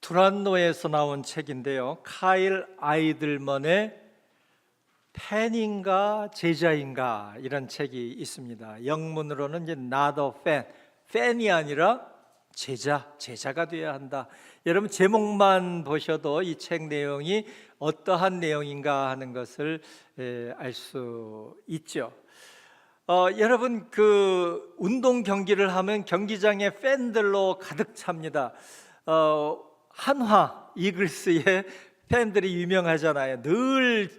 두란노에서 나온 책인데요, 카일 아이들먼의 팬인가 제자인가 이런 책이 있습니다. 영문으로는 이제 not a fan, 팬이 아니라 제자가 되어야 한다. 여러분 제목만 보셔도 이 책 내용이 어떠한 내용인가 하는 것을 알 수 있죠. 여러분 그 운동 경기를 하면 경기장에 팬들로 가득 찹니다. 한화 이글스의 팬들이 유명하잖아요. 늘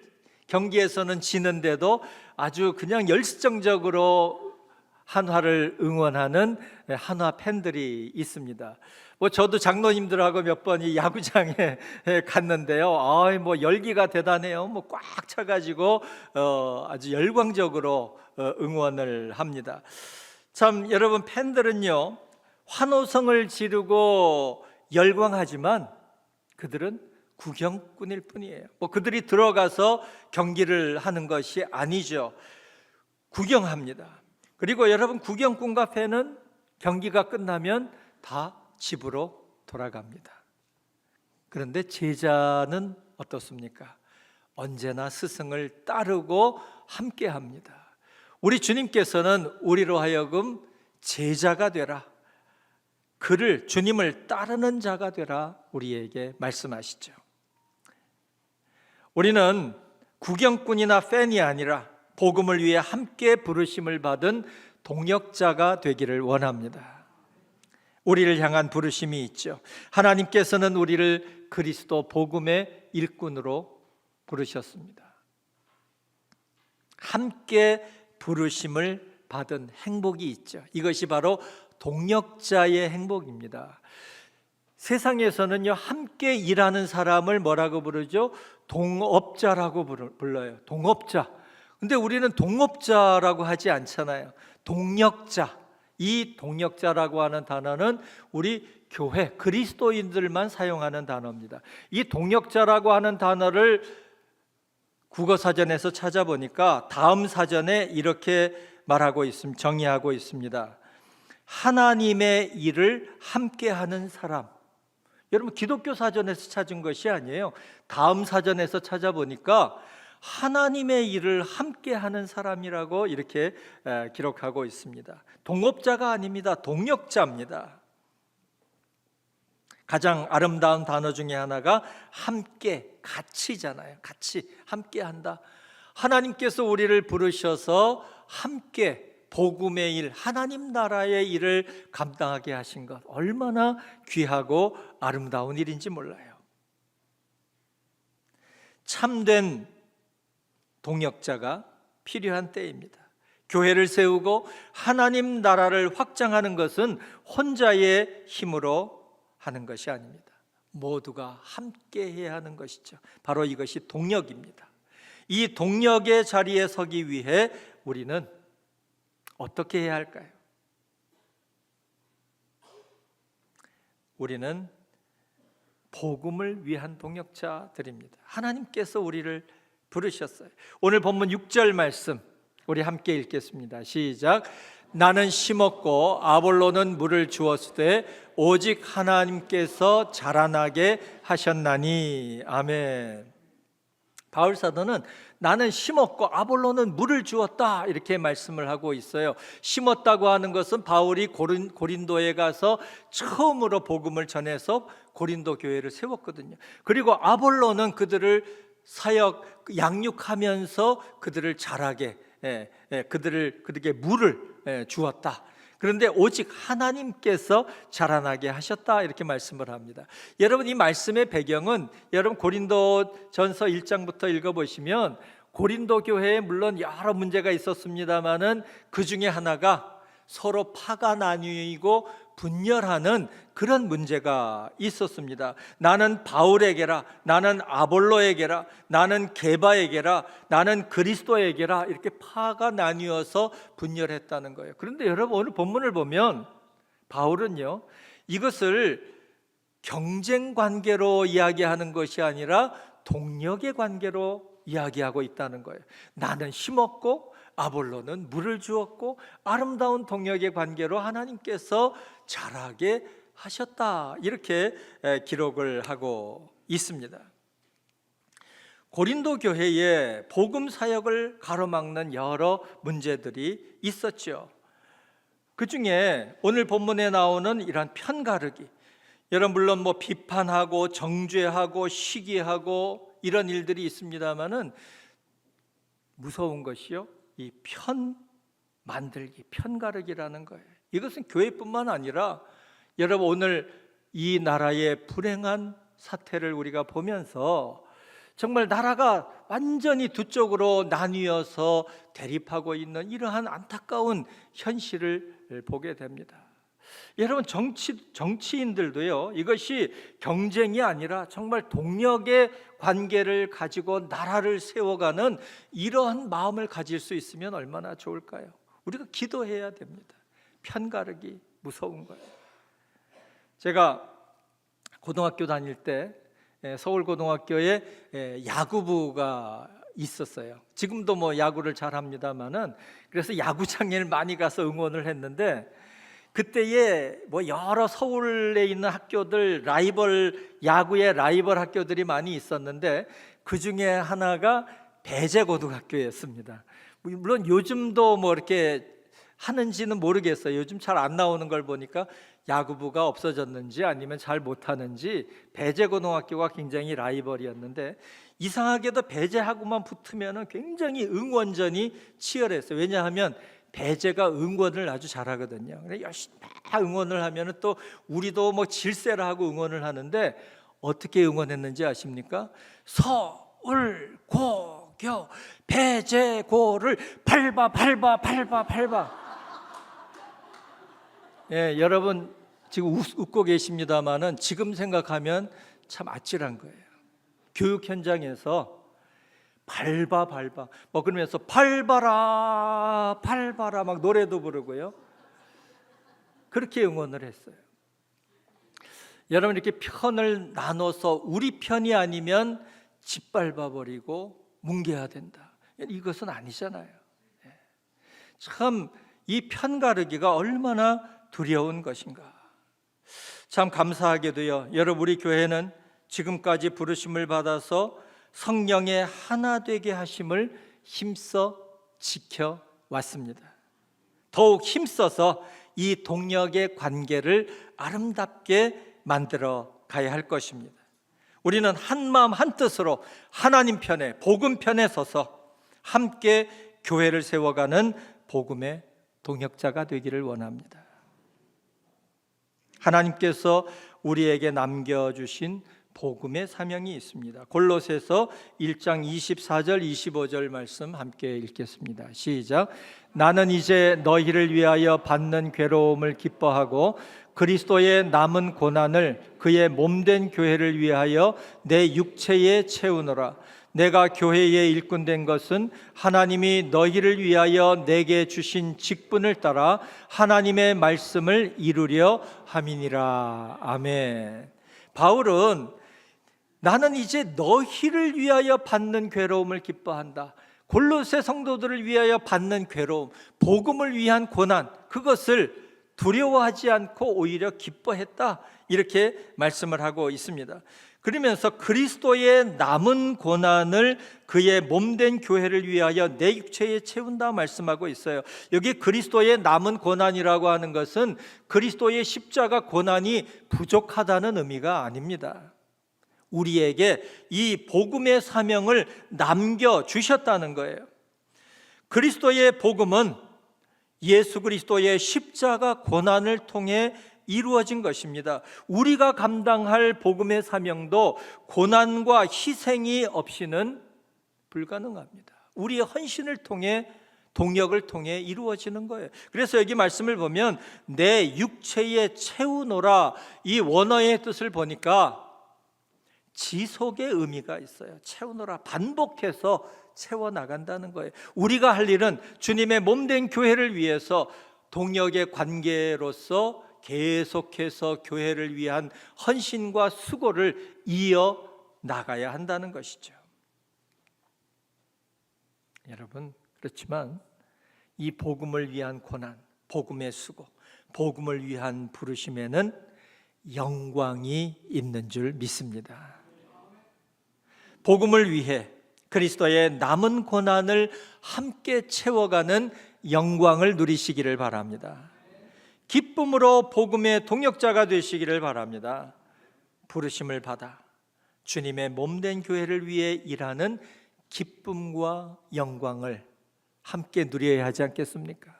경기에서는 지는데도 아주 그냥 열정적으로 한화를 응원하는 한화 팬들이 있습니다. 저도 장로님들하고 몇 번 이 야구장에 갔는데요. 열기가 대단해요. 꽉 차가지고 아주 열광적으로 응원을 합니다. 참 여러분, 팬들은요 환호성을 지르고 열광하지만 그들은 구경꾼일 뿐이에요. 그들이 들어가서 경기를 하는 것이 아니죠. 구경합니다. 그리고 여러분, 구경꾼과 팬은 경기가 끝나면 다 집으로 돌아갑니다. 그런데 제자는 어떻습니까? 언제나 스승을 따르고 함께합니다. 우리 주님께서는 우리로 하여금 제자가 되라, 그를, 주님을 따르는 자가 되라 우리에게 말씀하시죠. 우리는 구경꾼이나 팬이 아니라 복음을 위해 함께 부르심을 받은 동역자가 되기를 원합니다. 우리를 향한 부르심이 있죠. 하나님께서는 우리를 그리스도 복음의 일꾼으로 부르셨습니다. 함께 부르심을 받은 행복이 있죠. 이것이 바로 동역자의 행복입니다. 세상에서는요 함께 일하는 사람을 뭐라고 부르죠? 동업자라고 불러요. 동업자. 근데 우리는 동업자라고 하지 않잖아요. 동역자. 이 동역자라고 하는 단어는 우리 교회 그리스도인들만 사용하는 단어입니다. 이 동역자라고 하는 단어를 국어사전에서 찾아보니까 다음 사전에 이렇게 말하고 있습니다. 정의하고 있습니다. 하나님의 일을 함께하는 사람. 여러분, 기독교 사전에서 찾은 것이 아니에요. 다음 사전에서 찾아보니까 하나님의 일을 함께하는 사람이라고 이렇게 기록하고 있습니다. 동업자가 아닙니다. 동역자입니다. 가장 아름다운 단어 중에 하나가 함께, 같이잖아요. 같이, 함께한다. 하나님께서 우리를 부르셔서 함께 복음의 일, 하나님 나라의 일을 감당하게 하신 것, 얼마나 귀하고 아름다운 일인지 몰라요. 참된 동역자가 필요한 때입니다. 교회를 세우고 하나님 나라를 확장하는 것은 혼자의 힘으로 하는 것이 아닙니다. 모두가 함께 해야 하는 것이죠. 바로 이것이 동역입니다. 이 동역의 자리에 서기 위해 우리는 어떻게 해야 할까요? 우리는 복음을 위한 동역자들입니다. 하나님께서 우리를 부르셨어요. 오늘 본문 6절 말씀 우리 함께 읽겠습니다. 시작. 나는 심었고 아볼로는 물을 주었으되 오직 하나님께서 자라나게 하셨나니. 아멘. 바울 사도는 나는 심었고 아볼로는 물을 주었다 이렇게 말씀을 하고 있어요. 심었다고 하는 것은 바울이 고린도에 가서 처음으로 복음을 전해서 고린도 교회를 세웠거든요. 그리고 아볼로는 그들을 사역 양육하면서 그들을 자라게 그들에게 물을 주었다. 그런데 오직 하나님께서 자라나게 하셨다 이렇게 말씀을 합니다. 여러분, 이 말씀의 배경은 여러분 고린도전서 1장부터 읽어보시면 고린도 교회에 물론 여러 문제가 있었습니다마는 그 중에 하나가 서로 파가 나뉘고 분열하는 그런 문제가 있었습니다. 나는 바울에게라, 나는 아볼로에게라, 나는 게바에게라, 나는 그리스도에게라 이렇게 파가 나뉘어서 분열했다는 거예요. 그런데 여러분, 오늘 본문을 보면 바울은요 이것을 경쟁 관계로 이야기하는 것이 아니라 동력의 관계로 이야기하고 있다는 거예요. 나는 심었고 아볼로는 물을 주었고 아름다운 동역의 관계로 하나님께서 자라게 하셨다, 이렇게 기록을 하고 있습니다. 고린도 교회에 복음 사역을 가로막는 여러 문제들이 있었죠. 그 중에 오늘 본문에 나오는 이러한 편가르기, 여러분 물론 비판하고 정죄하고 시기하고 이런 일들이 있습니다만은 무서운 것이요, 이 편 만들기, 편가르기라는 거예요. 이것은 교회뿐만 아니라 여러분 오늘 이 나라의 불행한 사태를 우리가 보면서 정말 나라가 완전히 두 쪽으로 나뉘어서 대립하고 있는 이러한 안타까운 현실을 보게 됩니다. 여러분 정치인들도요, 이것이 경쟁이 아니라 정말 동력의 관계를 가지고 나라를 세워가는 이러한 마음을 가질 수 있으면 얼마나 좋을까요? 우리가 기도해야 됩니다. 편가르기 무서운 거예요. 제가 고등학교 다닐 때 서울고등학교에 야구부가 있었어요. 지금도 야구를 잘합니다만은, 그래서 야구장에 많이 가서 응원을 했는데, 그때에 여러 서울에 있는 학교들 야구의 라이벌 학교들이 많이 있었는데, 그 중에 하나가 배재고등학교였습니다. 물론 요즘도 이렇게 하는지는 모르겠어요. 요즘 잘 안 나오는 걸 보니까 야구부가 없어졌는지 아니면 잘 못하는지 배재고등학교가 굉장히 라이벌이었는데, 이상하게도 배재하고만 붙으면 굉장히 응원전이 치열했어요. 왜냐하면 배재가 응원을 아주 잘하거든요. 열심히 응원을 하면 또 우리도 질세라 하고 응원을 하는데, 어떻게 응원했는지 아십니까? 서울고교 배재고를 밟아. 예, 여러분 지금 웃고 계십니다만은 지금 생각하면 참 아찔한 거예요. 교육 현장에서 밟아 그러면서 밟아라 막 노래도 부르고요, 그렇게 응원을 했어요. 여러분 이렇게 편을 나눠서 우리 편이 아니면 짓밟아 버리고 뭉개야 된다, 이것은 아니잖아요. 참 이 편가르기가 얼마나 두려운 것인가. 참 감사하게도요, 여러분 우리 교회는 지금까지 부르심을 받아서 성령의 하나 되게 하심을 힘써 지켜왔습니다. 더욱 힘써서 이 동력의 관계를 아름답게 만들어 가야 할 것입니다. 우리는 한 마음 한 뜻으로 하나님 편에, 복음 편에 서서 함께 교회를 세워가는 복음의 동역자가 되기를 원합니다. 하나님께서 우리에게 남겨주신 복음의 사명이 있습니다. 골로새서 1장 24절 25절 말씀 함께 읽겠습니다. 시작. 나는 이제 너희를 위하여 받는 괴로움을 기뻐하고 그리스도의 남은 고난을 그의 몸된 교회를 위하여 내 육체에 채우노라. 내가 교회의 일꾼된 것은 하나님이 너희를 위하여 내게 주신 직분을 따라 하나님의 말씀을 이루려 함이니라. 아멘. 바울은 나는 이제 너희를 위하여 받는 괴로움을 기뻐한다. 골로새 성도들을 위하여 받는 괴로움, 복음을 위한 고난, 그것을 두려워하지 않고 오히려 기뻐했다, 이렇게 말씀을 하고 있습니다. 그러면서 그리스도의 남은 고난을 그의 몸된 교회를 위하여 내 육체에 채운다 말씀하고 있어요. 여기 그리스도의 남은 고난이라고 하는 것은 그리스도의 십자가 고난이 부족하다는 의미가 아닙니다. 우리에게 이 복음의 사명을 남겨주셨다는 거예요. 그리스도의 복음은 예수 그리스도의 십자가 고난을 통해 이루어진 것입니다. 우리가 감당할 복음의 사명도 고난과 희생이 없이는 불가능합니다. 우리의 헌신을 통해, 동력을 통해 이루어지는 거예요. 그래서 여기 말씀을 보면 내 육체에 채우노라, 이 원어의 뜻을 보니까 지속의 의미가 있어요. 채우노라, 반복해서 채워나간다는 거예요. 우리가 할 일은 주님의 몸된 교회를 위해서 동력의 관계로서 계속해서 교회를 위한 헌신과 수고를 이어나가야 한다는 것이죠. 여러분, 그렇지만 이 복음을 위한 고난, 복음의 수고, 복음을 위한 부르심에는 영광이 있는 줄 믿습니다. 복음을 위해 그리스도의 남은 고난을 함께 채워가는 영광을 누리시기를 바랍니다. 기쁨으로 복음의 동역자가 되시기를 바랍니다. 부르심을 받아 주님의 몸된 교회를 위해 일하는 기쁨과 영광을 함께 누려야 하지 않겠습니까?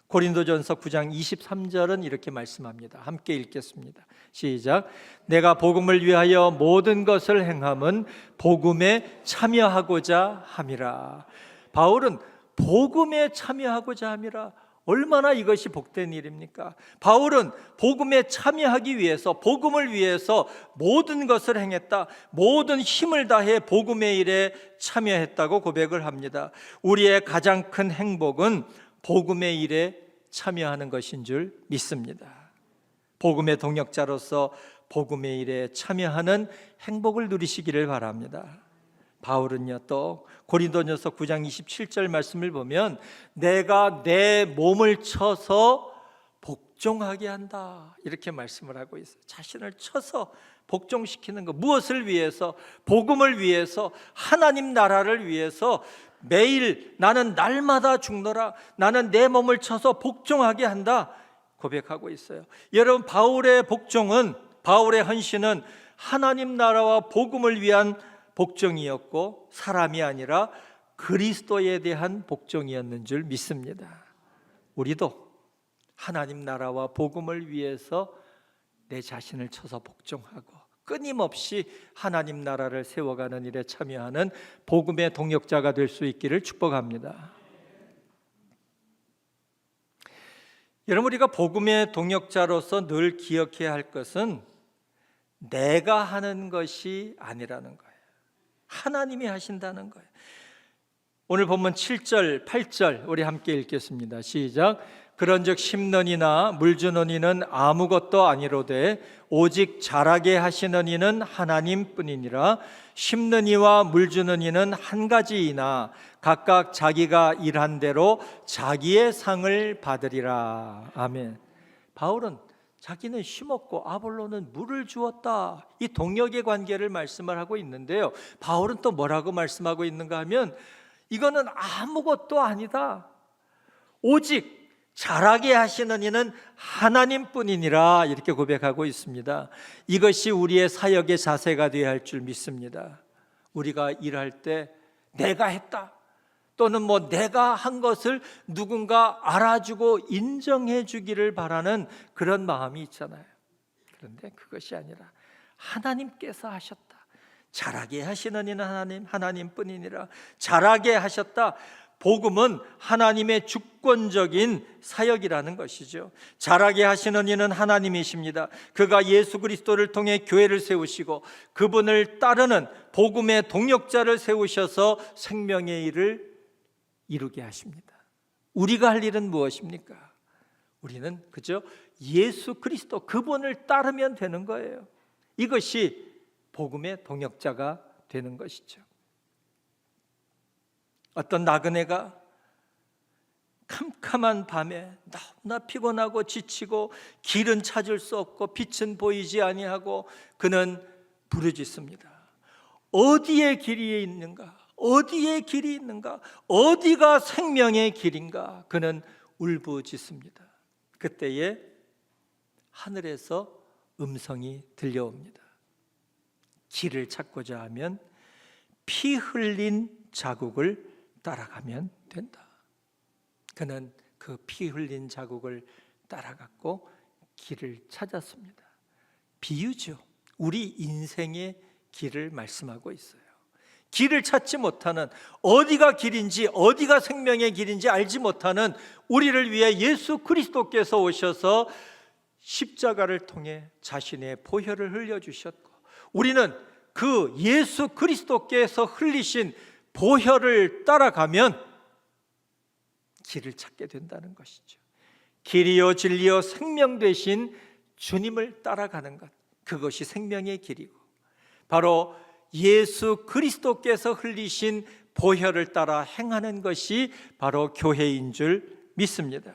고린도전서 9장 23절은 이렇게 말씀합니다. 함께 읽겠습니다. 시작. 내가 복음을 위하여 모든 것을 행함은 복음에 참여하고자 함이라. 바울은 복음에 참여하고자 함이라. 얼마나 이것이 복된 일입니까? 바울은 복음에 참여하기 위해서, 복음을 위해서 모든 것을 행했다. 모든 힘을 다해 복음의 일에 참여했다고 고백을 합니다. 우리의 가장 큰 행복은 복음의 일에 참여하는 것인 줄 믿습니다. 복음의 동역자로서 복음의 일에 참여하는 행복을 누리시기를 바랍니다. 바울은요, 또 고린도전서 9장 27절 말씀을 보면 내가 내 몸을 쳐서 복종하게 한다, 이렇게 말씀을 하고 있어요. 자신을 쳐서 복종시키는 것, 무엇을 위해서? 복음을 위해서, 하나님 나라를 위해서 매일 나는 날마다 죽노라, 나는 내 몸을 쳐서 복종하게 한다 고백하고 있어요. 여러분, 바울의 복종은, 바울의 헌신은 하나님 나라와 복음을 위한 복종이었고 사람이 아니라 그리스도에 대한 복종이었는 줄 믿습니다. 우리도 하나님 나라와 복음을 위해서 내 자신을 쳐서 복종하고 끊임없이 하나님 나라를 세워가는 일에 참여하는 복음의 동역자가 될 수 있기를 축복합니다. 여러분, 우리가 복음의 동역자로서 늘 기억해야 할 것은 내가 하는 것이 아니라는 거예요. 하나님이 하신다는 거예요. 오늘 본문 7절, 8절 우리 함께 읽겠습니다. 시작. 그런즉 심는 물 주는 이는 아무것도 아니로되 오직 자라게 하시는 이는 하나님뿐이니라. 심는 이와 물 주는 이는 한 가지이나 각각 자기가 일한 대로 자기의 상을 받으리라. 아멘. 바울은 자기는 심었고 아볼로는 물을 주었다, 이 동역의 관계를 말씀을 하고 있는데요, 바울은 또 뭐라고 말씀하고 있는가 하면 이거는 아무것도 아니다, 오직 자라게 하시는 이는 하나님뿐이니라, 이렇게 고백하고 있습니다. 이것이 우리의 사역의 자세가 되어야 할 줄 믿습니다. 우리가 일할 때 내가 했다, 또는 내가 한 것을 누군가 알아주고 인정해 주기를 바라는 그런 마음이 있잖아요. 그런데 그것이 아니라 하나님께서 하셨다, 자라게 하시는 이는 하나님뿐이니라. 자라게 하셨다. 복음은 하나님의 주권적인 사역이라는 것이죠. 자라게 하시는 이는 하나님이십니다. 그가 예수 그리스도를 통해 교회를 세우시고 그분을 따르는 복음의 동역자를 세우셔서 생명의 일을 이루게 하십니다. 우리가 할 일은 무엇입니까? 우리는 그저 예수 그리스도, 그분을 따르면 되는 거예요. 이것이 복음의 동역자가 되는 것이죠. 어떤 나그네가 캄캄한 밤에 너무나 피곤하고 지치고 길은 찾을 수 없고 빛은 보이지 아니하고 그는 부르짖습니다. 어디에 길이 있는가? 어디에 길이 있는가? 어디가 생명의 길인가? 그는 울부짖습니다. 그때에 하늘에서 음성이 들려옵니다. 길을 찾고자 하면 피 흘린 자국을 따라가면 된다. 그는 그 피 흘린 자국을 따라갔고 길을 찾았습니다. 비유죠. 우리 인생의 길을 말씀하고 있어요. 길을 찾지 못하는, 어디가 길인지 어디가 생명의 길인지 알지 못하는 우리를 위해 예수 그리스도께서 오셔서 십자가를 통해 자신의 보혈을 흘려주셨고 우리는 그 예수 그리스도께서 흘리신 보혈을 따라가면 길을 찾게 된다는 것이죠. 길이요 진리요 생명 되신 주님을 따라가는 것, 그것이 생명의 길이고 바로 예수 그리스도께서 흘리신 보혈을 따라 행하는 것이 바로 교회인 줄 믿습니다.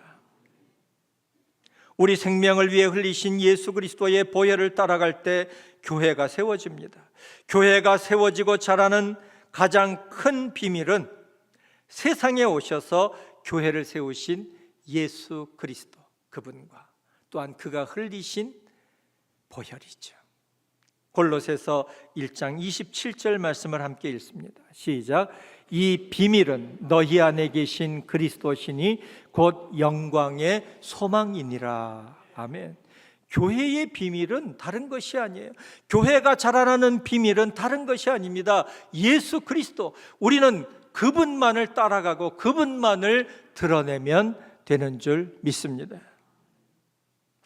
우리 생명을 위해 흘리신 예수 그리스도의 보혈을 따라갈 때 교회가 세워집니다. 교회가 세워지고 자라는 가장 큰 비밀은 세상에 오셔서 교회를 세우신 예수 그리스도, 그분과 또한 그가 흘리신 보혈이죠. 골로새서 1장 27절 말씀을 함께 읽습니다. 시작. 이 비밀은 너희 안에 계신 그리스도시니 곧 영광의 소망이니라. 아멘. 교회의 비밀은 다른 것이 아니에요. 교회가 자라나는 비밀은 다른 것이 아닙니다. 예수 그리스도. 우리는 그분만을 따라가고 그분만을 드러내면 되는 줄 믿습니다.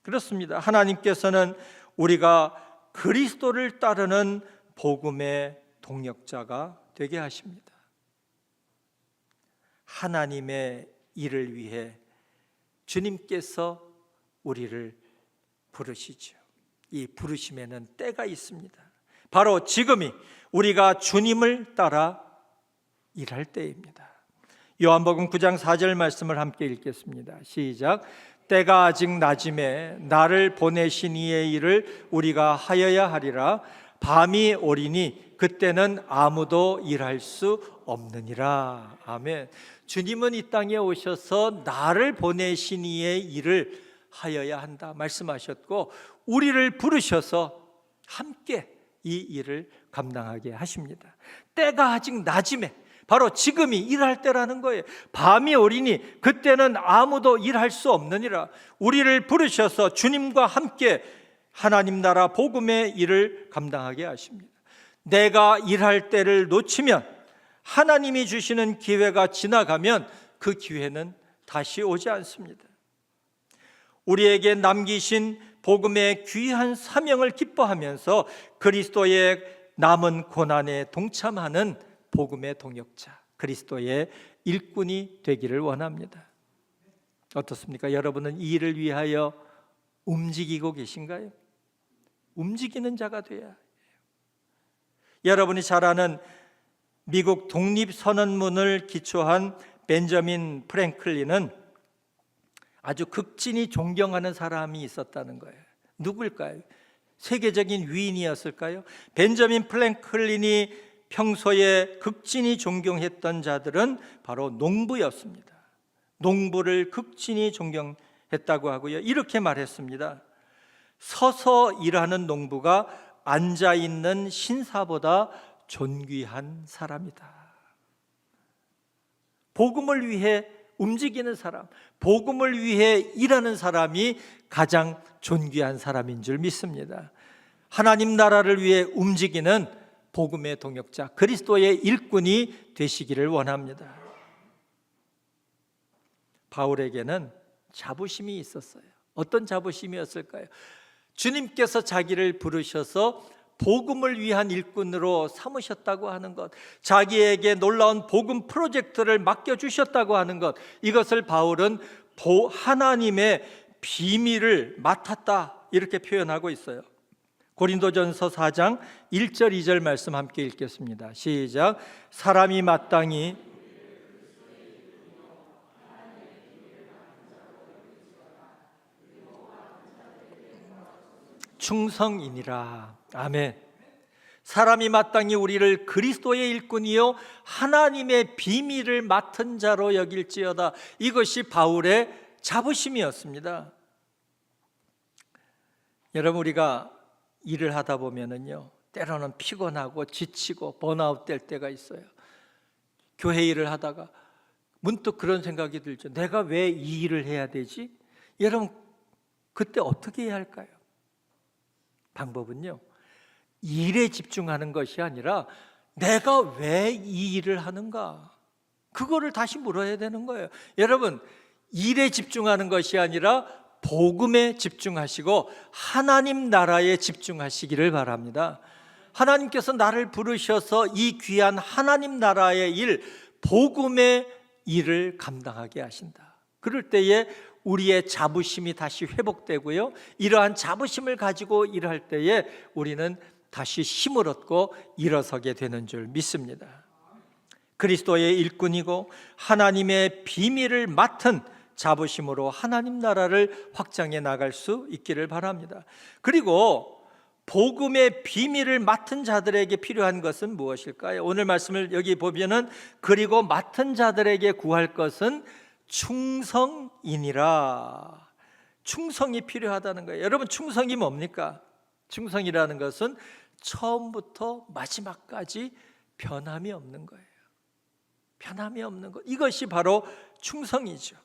그렇습니다. 하나님께서는 우리가 그리스도를 따르는 복음의 동력자가 되게 하십니다. 하나님의 일을 위해 주님께서 우리를 부르시죠. 이 부르심에는 때가 있습니다. 바로 지금이 우리가 주님을 따라 일할 때입니다. 요한복음 9장 4절 말씀을 함께 읽겠습니다. 시작. 때가 아직 낮음에 나를 보내신 이의 일을 우리가 하여야 하리라. 밤이 오리니 그때는 아무도 일할 수 없느니라. 아멘. 주님은 이 땅에 오셔서 나를 보내신 이의 일을 하여야 한다 말씀하셨고, 우리를 부르셔서 함께 이 일을 감당하게 하십니다. 때가 아직 낮음에, 바로 지금이 일할 때라는 거예요. 밤이 오리니 그때는 아무도 일할 수 없느니라. 우리를 부르셔서 주님과 함께 하나님 나라 복음의 일을 감당하게 하십니다. 내가 일할 때를 놓치면, 하나님이 주시는 기회가 지나가면 그 기회는 다시 오지 않습니다. 우리에게 남기신 복음의 귀한 사명을 기뻐하면서 그리스도의 남은 고난에 동참하는 복음의 동역자, 그리스도의 일꾼이 되기를 원합니다. 어떻습니까? 여러분은 이 일을 위하여 움직이고 계신가요? 움직이는 자가 되어야 해요. 여러분이 잘 아는 미국 독립선언문을 기초한 벤저민 프랭클린은 아주 극진히 존경하는 사람이 있었다는 거예요. 누굴까요? 세계적인 위인이었을까요? 벤저민 프랭클린이 평소에 극진히 존경했던 자들은 바로 농부였습니다. 농부를 극진히 존경했다고 하고요, 이렇게 말했습니다. 서서 일하는 농부가 앉아있는 신사보다 존귀한 사람이다. 복음을 위해 움직이는 사람, 복음을 위해 일하는 사람이 가장 존귀한 사람인 줄 믿습니다. 하나님 나라를 위해 움직이는 복음의 동역자, 그리스도의 일꾼이 되시기를 원합니다. 바울에게는 자부심이 있었어요. 어떤 자부심이었을까요? 주님께서 자기를 부르셔서 복음을 위한 일꾼으로 삼으셨다고 하는 것, 자기에게 놀라운 복음 프로젝트를 맡겨주셨다고 하는 것, 이것을 바울은 하나님의 비밀을 맡았다 이렇게 표현하고 있어요. 고린도전서 4장 1절 2절 말씀 함께 읽겠습니다. 시작. 사람이 마땅히 충성이니라. 아멘. 사람이 마땅히 우리를 그리스도의 일꾼이요 하나님의 비밀을 맡은 자로 여길지어다. 이것이 바울의 자부심이었습니다. 여러분, 우리가 일을 하다 보면은요, 때로는 피곤하고 지치고 번아웃 될 때가 있어요. 교회 일을 하다가 문득 그런 생각이 들죠. 내가 왜 이 일을 해야 되지? 여러분, 그때 어떻게 해야 할까요? 방법은요, 일에 집중하는 것이 아니라 내가 왜 이 일을 하는가, 그거를 다시 물어야 되는 거예요. 여러분, 일에 집중하는 것이 아니라 복음에 집중하시고 하나님 나라에 집중하시기를 바랍니다. 하나님께서 나를 부르셔서 이 귀한 하나님 나라의 일, 복음의 일을 감당하게 하신다. 그럴 때에 우리의 자부심이 다시 회복되고요, 이러한 자부심을 가지고 일할 때에 우리는 다시 힘을 얻고 일어서게 되는 줄 믿습니다. 그리스도의 일꾼이고 하나님의 비밀을 맡은 자부심으로 하나님 나라를 확장해 나갈 수 있기를 바랍니다. 그리고 복음의 비밀을 맡은 자들에게 필요한 것은 무엇일까요? 오늘 말씀을 여기 보면은 그리고 맡은 자들에게 구할 것은 충성이니라. 충성이 필요하다는 거예요. 여러분, 충성이 뭡니까? 충성이라는 것은 처음부터 마지막까지 변함이 없는 거예요. 변함이 없는 것, 이것이 바로 충성이죠.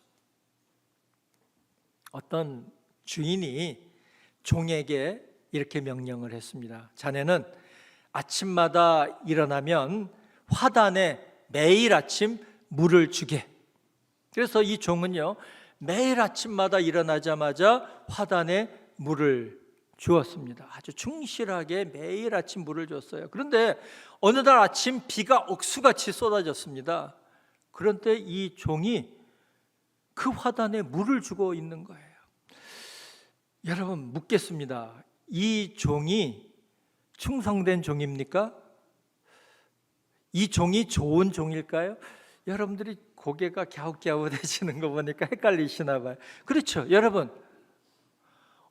어떤 주인이 종에게 이렇게 명령을 했습니다. 자네는 아침마다 일어나면 화단에 매일 아침 물을 주게. 그래서 이 종은요, 매일 아침마다 일어나자마자 화단에 물을 주었습니다. 아주 충실하게 매일 아침 물을 줬어요. 그런데 어느 날 아침 비가 억수같이 쏟아졌습니다. 그런데 이 종이 그 화단에 물을 주고 있는 거예요. 여러분, 묻겠습니다. 이 종이 충성된 종입니까? 이 종이 좋은 종일까요? 여러분들이 고개가 갸웃갸웃해지는 거 보니까 헷갈리시나 봐요. 그렇죠, 여러분.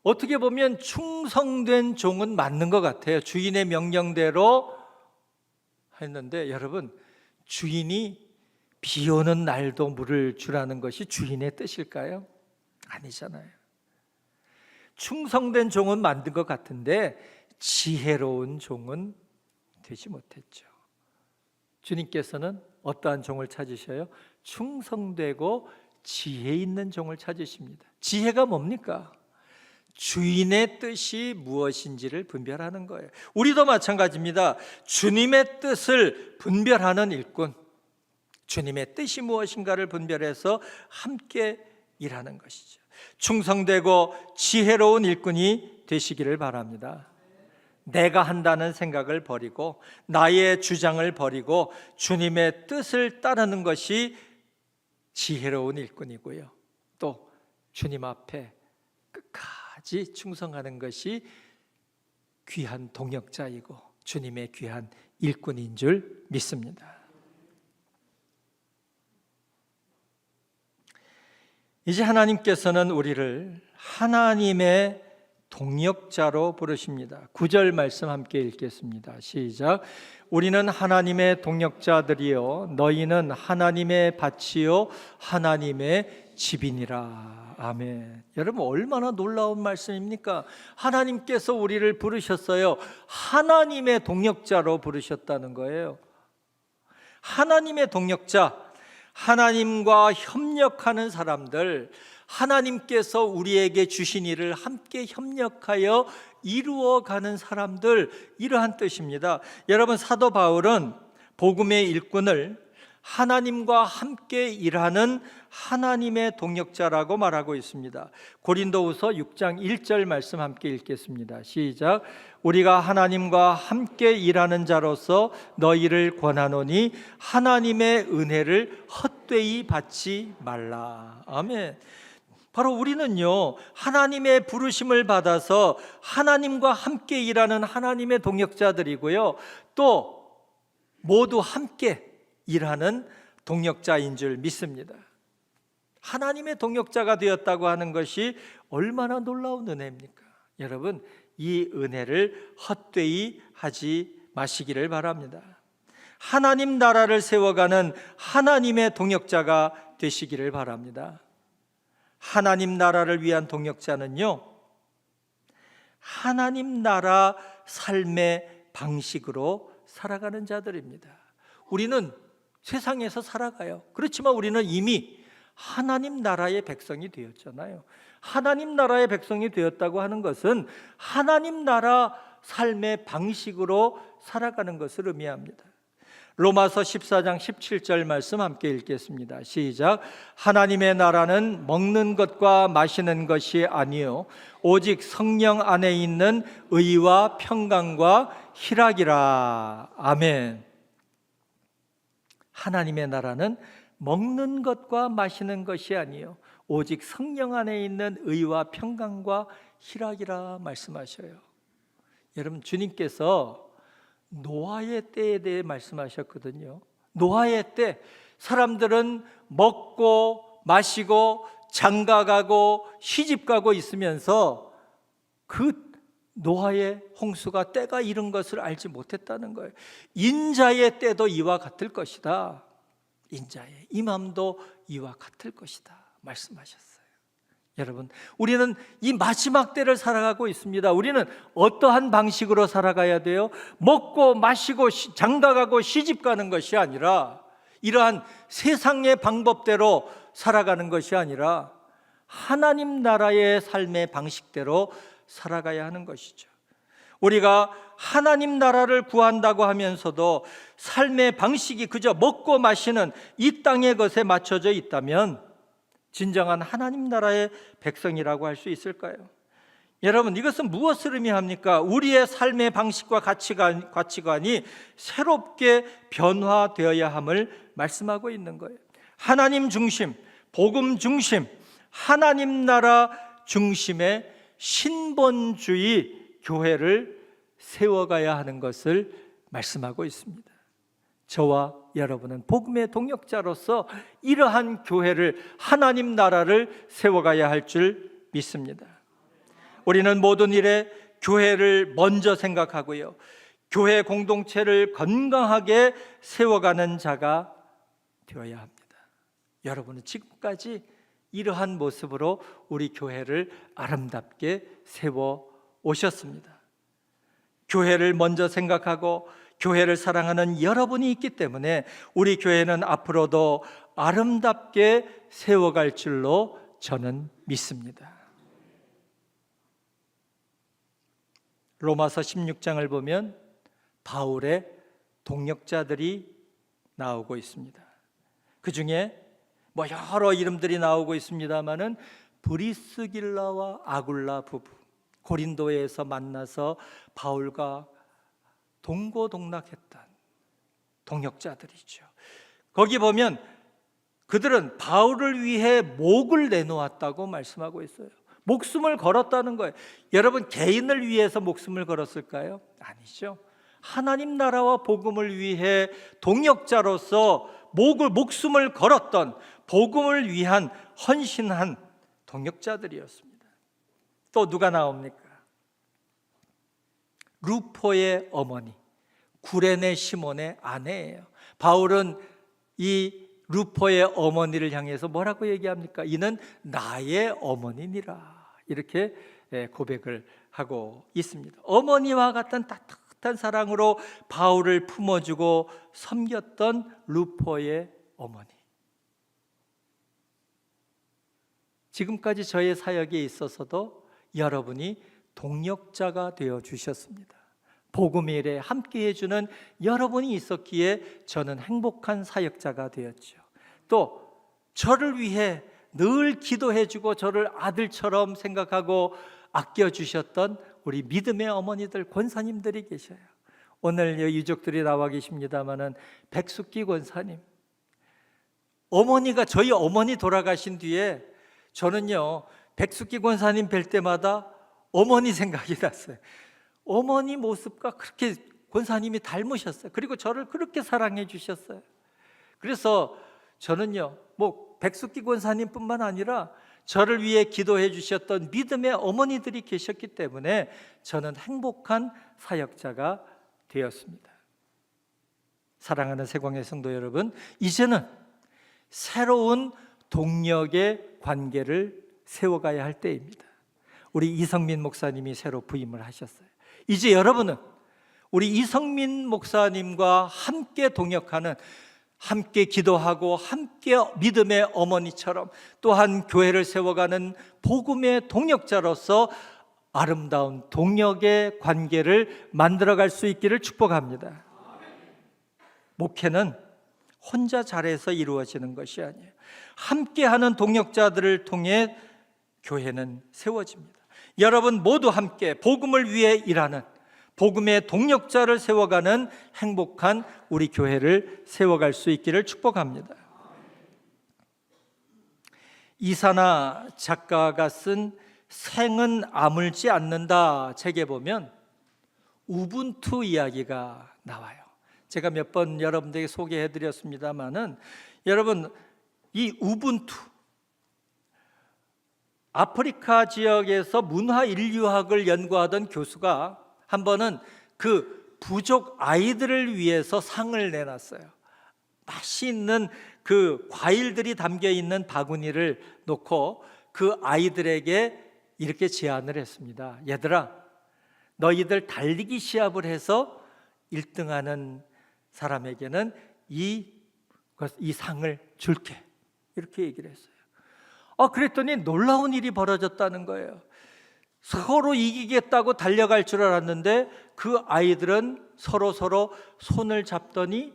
어떻게 보면 충성된 종은 맞는 것 같아요. 주인의 명령대로 했는데, 여러분, 주인이 비 오는 날도 물을 주라는 것이 주인의 뜻일까요? 아니잖아요. 충성된 종은 만든 것 같은데 지혜로운 종은 되지 못했죠. 주님께서는 어떠한 종을 찾으셔요? 충성되고 지혜 있는 종을 찾으십니다. 지혜가 뭡니까? 주인의 뜻이 무엇인지를 분별하는 거예요. 우리도 마찬가지입니다. 주님의 뜻을 분별하는 일꾼, 주님의 뜻이 무엇인가를 분별해서 함께 일하는 것이죠. 충성되고 지혜로운 일꾼이 되시기를 바랍니다. 내가 한다는 생각을 버리고 나의 주장을 버리고 주님의 뜻을 따르는 것이 지혜로운 일꾼이고요, 또 주님 앞에 끝까지 충성하는 것이 귀한 동역자이고 주님의 귀한 일꾼인 줄 믿습니다. 이제 하나님께서는 우리를 하나님의 동역자로 부르십니다. 9절 말씀 함께 읽겠습니다. 시작. 우리는 하나님의 동역자들이요 너희는 하나님의 밭이요 하나님의 집이니라. 아멘. 여러분, 얼마나 놀라운 말씀입니까? 하나님께서 우리를 부르셨어요. 하나님의 동역자로 부르셨다는 거예요. 하나님의 동역자, 하나님과 협력하는 사람들, 하나님께서 우리에게 주신 일을 함께 협력하여 이루어가는 사람들, 이러한 뜻입니다. 여러분, 사도 바울은 복음의 일꾼을 하나님과 함께 일하는 하나님의 동역자라고 말하고 있습니다. 고린도후서 6장 1절 말씀 함께 읽겠습니다. 시작. 우리가 하나님과 함께 일하는 자로서 너희를 권하노니 하나님의 은혜를 헛되이 받지 말라. 아멘. 바로 우리는요, 하나님의 부르심을 받아서 하나님과 함께 일하는 하나님의 동역자들이고요, 또 모두 함께 일하는 동역자인 줄 믿습니다. 하나님의 동역자가 되었다고 하는 것이 얼마나 놀라운 은혜입니까? 여러분, 이 은혜를 헛되이 하지 마시기를 바랍니다. 하나님 나라를 세워가는 하나님의 동역자가 되시기를 바랍니다. 하나님 나라를 위한 동역자는요, 하나님 나라 삶의 방식으로 살아가는 자들입니다. 우리는 세상에서 살아가요. 그렇지만 우리는 이미 하나님 나라의 백성이 되었잖아요. 하나님 나라의 백성이 되었다고 하는 것은 하나님 나라 삶의 방식으로 살아가는 것을 의미합니다. 로마서 14장 17절 말씀 함께 읽겠습니다. 시작. 하나님의 나라는 먹는 것과 마시는 것이 아니요 오직 성령 안에 있는 의와 평강과 희락이라. 아멘. 하나님의 나라는 먹는 것과 마시는 것이 아니요 오직 성령 안에 있는 의와 평강과 희락이라 말씀하셔요. 여러분, 주님께서 노아의 때에 대해 말씀하셨거든요. 노아의 때 사람들은 먹고 마시고 장가가고 시집가고 있으면서 그 노아의 홍수가 때가 이른 것을 알지 못했다는 거예요. 인자의 때도 이와 같을 것이다. 인자의 임함도 이와 같을 것이다 말씀하셨어요. 여러분, 우리는 이 마지막 때를 살아가고 있습니다. 우리는 어떠한 방식으로 살아가야 돼요? 먹고 마시고 장가가고 시집가는 것이 아니라, 이러한 세상의 방법대로 살아가는 것이 아니라 하나님 나라의 삶의 방식대로 살아가야 하는 것이죠. 우리가 하나님 나라를 구한다고 하면서도 삶의 방식이 그저 먹고 마시는 이 땅의 것에 맞춰져 있다면 진정한 하나님 나라의 백성이라고 할 수 있을까요? 여러분, 이것은 무엇을 의미합니까? 우리의 삶의 방식과 가치관이 새롭게 변화되어야 함을 말씀하고 있는 거예요. 하나님 중심, 복음 중심, 하나님 나라 중심의 신본주의 교회를 세워가야 하는 것을 말씀하고 있습니다. 저와 여러분은 복음의 동역자로서 이러한 교회를, 하나님 나라를 세워가야 할 줄 믿습니다. 우리는 모든 일에 교회를 먼저 생각하고요, 교회 공동체를 건강하게 세워가는 자가 되어야 합니다. 여러분은 지금까지 이러한 모습으로 우리 교회를 아름답게 세워 오셨습니다. 교회를 먼저 생각하고 교회를 사랑하는 여러분이 있기 때문에 우리 교회는 앞으로도 아름답게 세워갈 줄로 저는 믿습니다. 로마서 16장을 보면 바울의 동역자들이 나오고 있습니다. 그 중에 여러 이름들이 나오고 있습니다마는 브리스길라와 아굴라 부부, 고린도에서 만나서 바울과 동고동락했던 동역자들이죠. 거기 보면 그들은 바울을 위해 목을 내놓았다고 말씀하고 있어요. 목숨을 걸었다는 거예요. 여러분, 개인을 위해서 목숨을 걸었을까요? 아니죠. 하나님 나라와 복음을 위해 동역자로서 목숨을 걸었던, 복음을 위한 헌신한 동역자들이었습니다. 또 누가 나옵니까? 루포의 어머니, 구레네 시몬의 아내예요. 바울은 이 루포의 어머니를 향해서 뭐라고 얘기합니까? 이는 나의 어머니니라, 이렇게 고백을 하고 있습니다. 어머니와 같은 따뜻한 사랑으로 바울을 품어주고 섬겼던 루포의 어머니. 지금까지 저의 사역에 있어서도 여러분이 동역자가 되어 주셨습니다. 복음의 일에 함께 해주는 여러분이 있었기에 저는 행복한 사역자가 되었죠. 또 저를 위해 늘 기도해주고 저를 아들처럼 생각하고 아껴주셨던 우리 믿음의 어머니들, 권사님들이 계셔요. 오늘 유족들이 나와 계십니다마는 백숙기 권사님, 어머니가, 저희 어머니 돌아가신 뒤에 저는요, 백숙기 권사님 뵐 때마다 어머니 생각이 났어요. 어머니 모습과 그렇게 권사님이 닮으셨어요. 그리고 저를 그렇게 사랑해 주셨어요. 그래서 저는요, 백숙기 권사님뿐만 아니라 저를 위해 기도해 주셨던 믿음의 어머니들이 계셨기 때문에 저는 행복한 사역자가 되었습니다. 사랑하는 세광의 성도 여러분, 이제는 새로운 동력의 관계를 세워가야 할 때입니다. 우리 이성민 목사님이 새로 부임을 하셨어요. 이제 여러분은 우리 이성민 목사님과 함께 동역하는, 함께 기도하고 함께 믿음의 어머니처럼 또한 교회를 세워가는 복음의 동역자로서 아름다운 동역의 관계를 만들어갈 수 있기를 축복합니다. 목회는 혼자 잘해서 이루어지는 것이 아니에요. 함께하는 동역자들을 통해 교회는 세워집니다. 여러분 모두 함께 복음을 위해 일하는, 복음의 동역자를 세워가는 행복한 우리 교회를 세워갈 수 있기를 축복합니다. 이사나 작가가 쓴 생은 아물지 않는다 책에 보면 우분투 이야기가 나와요. 제가 몇 번 여러분들에게 소개해 드렸습니다마는, 여러분 이 우분투, 아프리카 지역에서 문화 인류학을 연구하던 교수가 한 번은 그 부족 아이들을 위해서 상을 내놨어요. 맛있는 그 과일들이 담겨 있는 바구니를 놓고 그 아이들에게 이렇게 제안을 했습니다. 얘들아, 너희들 달리기 시합을 해서 1등하는 사람에게는 이 상을 줄게. 이렇게 얘기를 했어요. 그랬더니 놀라운 일이 벌어졌다는 거예요. 서로 이기겠다고 달려갈 줄 알았는데 그 아이들은 서로 손을 잡더니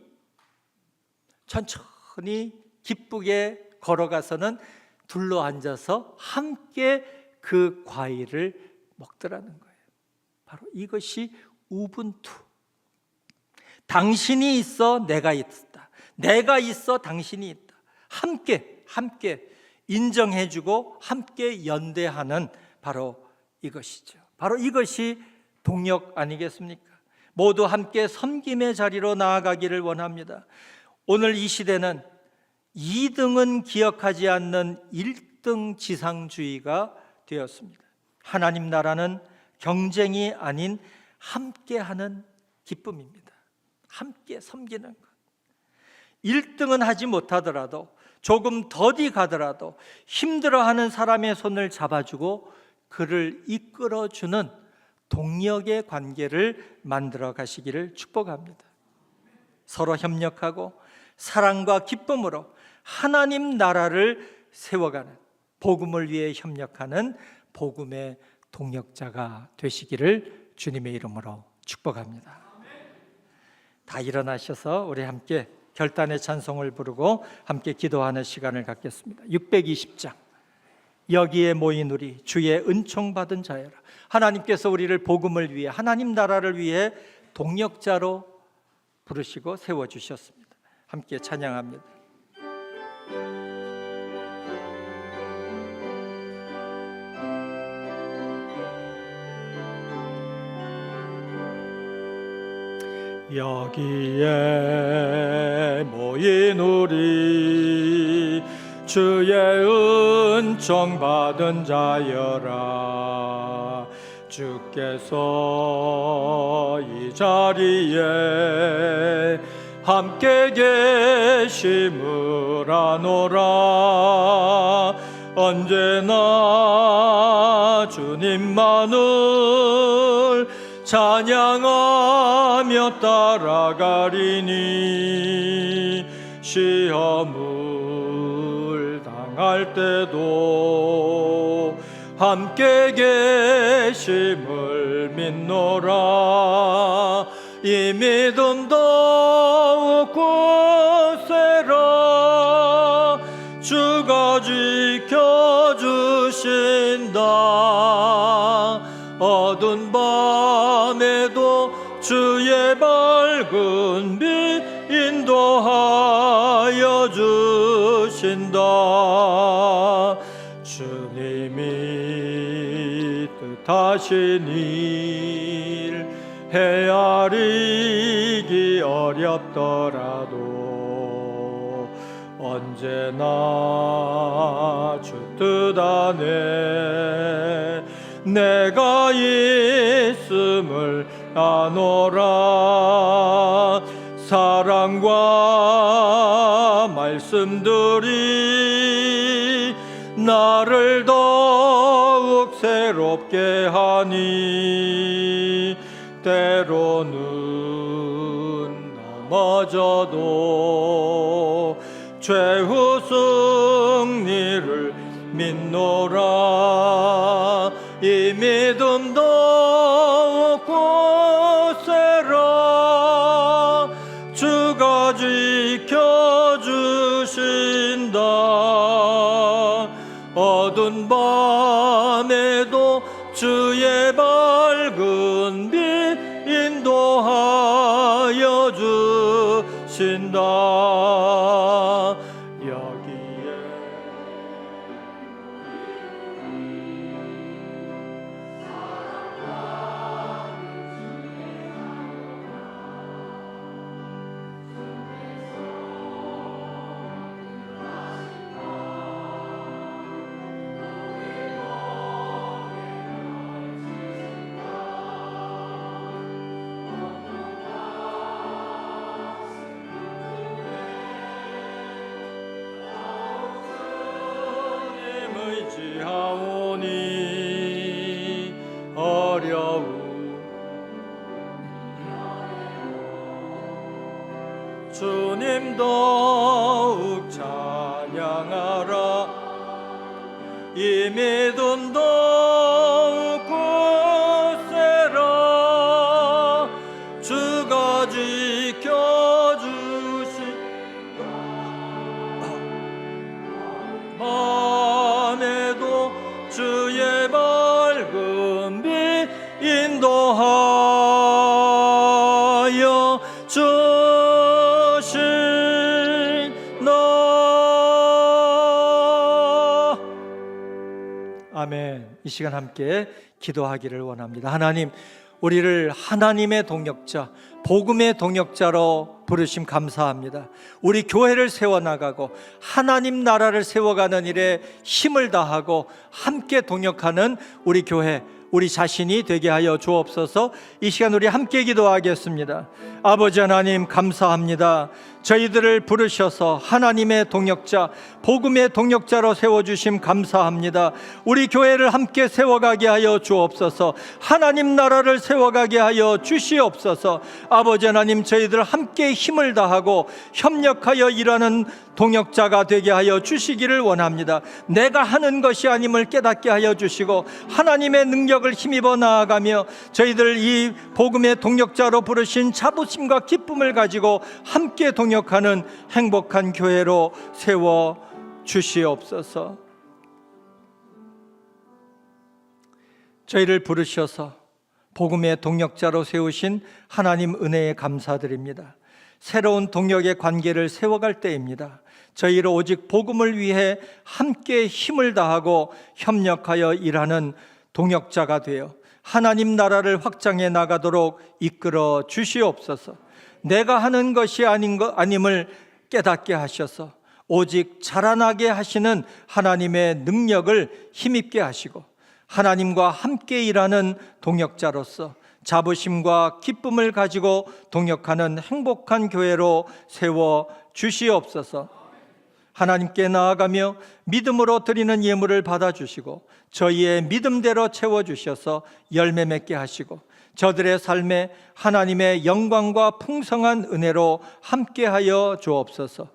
천천히 기쁘게 걸어가서는 둘러앉아서 함께 그 과일을 먹더라는 거예요. 바로 이것이 우분투. 당신이 있어 내가 있다. 내가 있어 당신이 있다. 함께 인정해주고 함께 연대하는 바로 이것이죠. 바로 이것이 동력 아니겠습니까? 모두 함께 섬김의 자리로 나아가기를 원합니다. 오늘 이 시대는 2등은 기억하지 않는 1등 지상주의가 되었습니다. 하나님 나라는 경쟁이 아닌 함께하는 기쁨입니다. 함께 섬기는 것. 1등은 하지 못하더라도 조금 더디 가더라도 힘들어하는 사람의 손을 잡아주고 그를 이끌어주는 동력의 관계를 만들어 가시기를 축복합니다. 서로 협력하고 사랑과 기쁨으로 하나님 나라를 세워가는, 복음을 위해 협력하는 복음의 동력자가 되시기를 주님의 이름으로 축복합니다. 다 일어나셔서 우리 함께 결단의 찬송을 부르고 함께 기도하는 시간을 갖겠습니다. 620장. 여기에 모인 우리 주의 은총 받은 자여라. 하나님께서 우리를 복음을 위해, 하나님 나라를 위해 동력자로 부르시고 세워주셨습니다. 함께 찬양합니다. 여기에 모인 우리 주의 은총 받은 자여라. 주께서 이 자리에 함께 계심을 아노라. 언제나 주님만을 찬양하며 따라가리니 시험을 당할 때도 함께 계심을 믿노라. 이 믿음 더욱 굳세라. 주가 지켜주신다. 어두운 밤에도 주의 밝은 빛 인도하여 주신다. 주님이 뜻하신 일 헤아리기 어렵더라도 언제나 주 뜻 안에 내가 있음을 아노라. 사랑과 말씀들이 나를 더욱 새롭게 하니 때로는 넘어져도 최후 승리를 믿노라. 이 믿음 더욱 굳세라. 주가 지켜주신다. 어두운 밤에도 주의 밝은 빛 인도하여 주신다. 주님 더욱 찬양하라. 이 믿음 더욱 굳세라. 주가 지켜주신 밤에도 주의 밝은 빛 인도하여 주시나. 아멘. 이 시간 함께 기도하기를 원합니다. 하나님, 우리를 하나님의 동역자, 복음의 동역자로 부르심 감사합니다. 우리 교회를 세워나가고 하나님 나라를 세워가는 일에 힘을 다하고 함께 동역하는 우리 교회, 우리 자신이 되게 하여 주옵소서. 이 시간 우리 함께 기도하겠습니다. 아버지 하나님, 감사합니다. 저희들을 부르셔서 하나님의 동역자, 복음의 동역자로 세워주심 감사합니다. 우리 교회를 함께 세워가게 하여 주옵소서. 하나님 나라를 세워가게 하여 주시옵소서. 아버지 하나님, 저희들 함께 힘을 다하고 협력하여 일하는 동역자가 되게 하여 주시기를 원합니다. 내가 하는 것이 아님을 깨닫게 하여 주시고 하나님의 능력을 힘입어 나아가며 저희들 이 복음의 동역자로 부르신 자부심과 기쁨을 가지고 함께 동역하는 행복한 교회로 세워 주시옵소서. 저희를 부르셔서 복음의 동역자로 세우신 하나님 은혜에 감사드립니다. 새로운 동역의 관계를 세워갈 때입니다. 저희를 오직 복음을 위해 함께 힘을 다하고 협력하여 일하는 동역자가 되어 하나님 나라를 확장해 나가도록 이끌어 주시옵소서. 내가 하는 것이 아님을 깨닫게 하셔서 오직 자라나게 하시는 하나님의 능력을 힘입게 하시고 하나님과 함께 일하는 동역자로서 자부심과 기쁨을 가지고 동역하는 행복한 교회로 세워 주시옵소서. 하나님께 나아가며 믿음으로 드리는 예물을 받아주시고 저희의 믿음대로 채워주셔서 열매 맺게 하시고 저들의 삶에 하나님의 영광과 풍성한 은혜로 함께하여 주옵소서.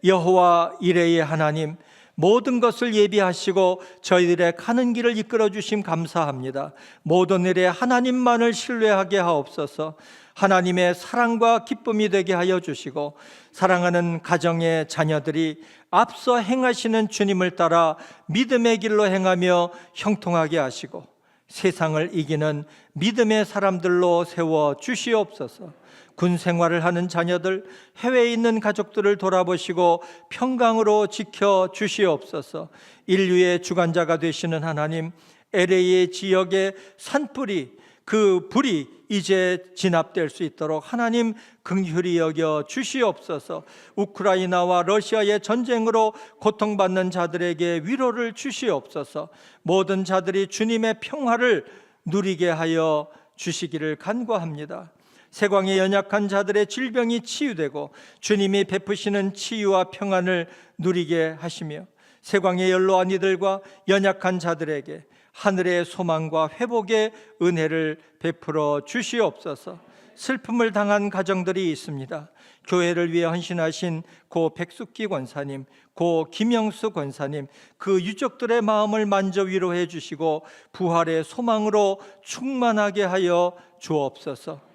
여호와 이레의 하나님, 모든 것을 예비하시고 저희들의 가는 길을 이끌어 주심 감사합니다. 모든 일에 하나님만을 신뢰하게 하옵소서. 하나님의 사랑과 기쁨이 되게 하여 주시고 사랑하는 가정의 자녀들이 앞서 행하시는 주님을 따라 믿음의 길로 행하며 형통하게 하시고 세상을 이기는 믿음의 사람들로 세워 주시옵소서. 군 생활을 하는 자녀들, 해외에 있는 가족들을 돌아보시고 평강으로 지켜 주시옵소서. 인류의 주관자가 되시는 하나님, LA 지역의 산불이, 그 불이 이제 진압될 수 있도록 하나님 긍휼히 여겨 주시옵소서. 우크라이나와 러시아의 전쟁으로 고통받는 자들에게 위로를 주시옵소서. 모든 자들이 주님의 평화를 누리게 하여 주시기를 간구합니다. 세광의 연약한 자들의 질병이 치유되고 주님이 베푸시는 치유와 평안을 누리게 하시며 세광의 연로한 이들과 연약한 자들에게 하늘의 소망과 회복의 은혜를 베풀어 주시옵소서. 슬픔을 당한 가정들이 있습니다. 교회를 위해 헌신하신 고 백숙기 권사님, 고 김영수 권사님, 그 유족들의 마음을 만져 위로해 주시고 부활의 소망으로 충만하게 하여 주옵소서.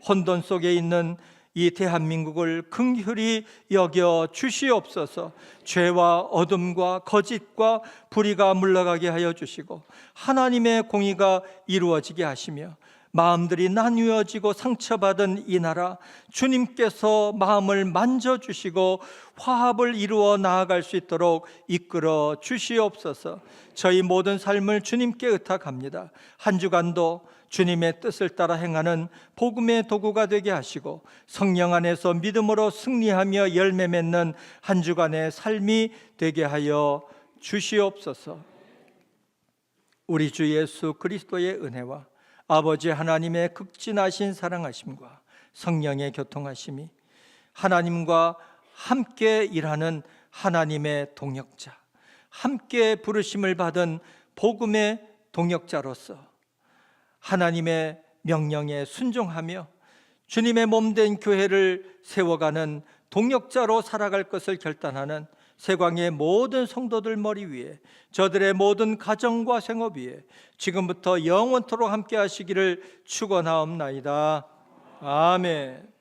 혼돈 속에 있는 이 대한민국을 긍휼히 여겨 주시옵소서. 죄와 어둠과 거짓과 불의가 물러가게 하여 주시고 하나님의 공의가 이루어지게 하시며 마음들이 나뉘어지고 상처받은 이 나라 주님께서 마음을 만져주시고 화합을 이루어 나아갈 수 있도록 이끌어 주시옵소서. 저희 모든 삶을 주님께 의탁합니다. 한 주간도 주님의 뜻을 따라 행하는 복음의 도구가 되게 하시고 성령 안에서 믿음으로 승리하며 열매 맺는 한 주간의 삶이 되게 하여 주시옵소서. 우리 주 예수 그리스도의 은혜와 아버지 하나님의 극진하신 사랑하심과 성령의 교통하심이 하나님과 함께 일하는 하나님의 동역자, 함께 부르심을 받은 복음의 동역자로서 하나님의 명령에 순종하며 주님의 몸된 교회를 세워가는 동역자로 살아갈 것을 결단하는 세광의 모든 성도들 머리 위에, 저들의 모든 가정과 생업 위에 지금부터 영원토록 함께 하시기를 축원하옵나이다. 아멘.